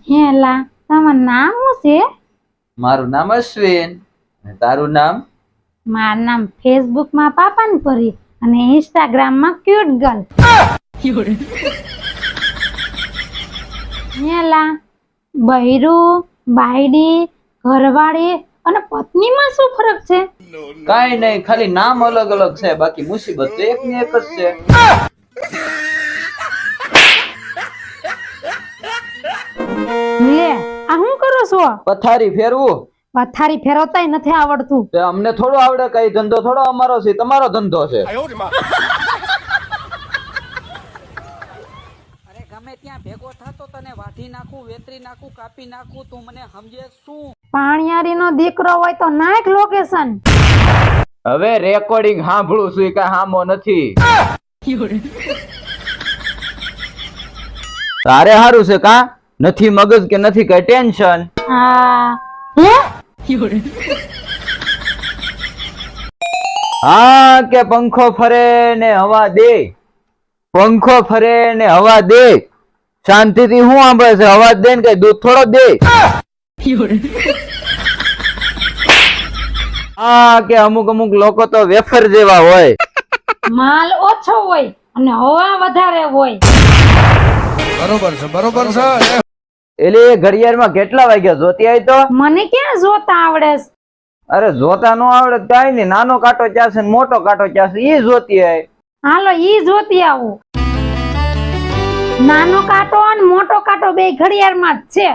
હેલા તમારું નામ શું છે? મારું નામ અશ્વિન અને તારું નામ? મારું નામ ફેસબુક માં પાપાની પરી અને ઇન્સ્ટાગ્રામ માં ક્યુટ ગર્લ. હેલા બૈરું, બાયડી, ઘરવાળી અને પત્ની માં શું ફરક છે? કાઈ નહીં, ખાલી નામ અલગ અલગ છે, બાકી મુસીબત તો એક ની એક જ છે. લે આ શું કરો છો? પથારી ફેરવું. પથારી ફેરવતાય નથી આવડતું. તે અમને થોડો આવડે, કઈ ધંધો થોડો અમારો છે, તમારો ધંધો છે. અરે ગમે ત્યાં ભેગો થતો તને વાઢી નાખું, વેતરી નાખું, કાપી નાખું, તું મને સમજે શું? પાણિયારી નો દીકરો હોય તો નાખ લોકેશન. હવે રેકોર્ડિંગ સાંભળું છું, કઈ હામો નથી. તારે હારું છે કા? નથી મગજ કે નથી કઈ ટેન્શન? હા હે હા કે પંખો ફરે ને હવા દે, પંખો ફરે ને હવા દે, શાંતિથી હું સાંભળે છે, અવાજ દે ને કઈ દૂધ થોડો દે. હા કે અમુક અમુક લોકો તો વેફર જેવા હોય. માલ ઓછો હોય અને હવા વધારે હોય. બરોબર છે. એટલે ઘડિયાળમાં કેટલા વાગ્યા જોતી આવી તો? મને ક્યાં જોતા આવડે છે? અરે જોતા નો આવડે કાઈ નઈ, નાનો કાંટો ચાસે ને મોટો કાંટો ચાસે ઈ જોતી આવી. હાલો ઈ જોતી આવું. નાનો કાંટો અને મોટો કાંટો બે ઘડિયાળમાં જ છે.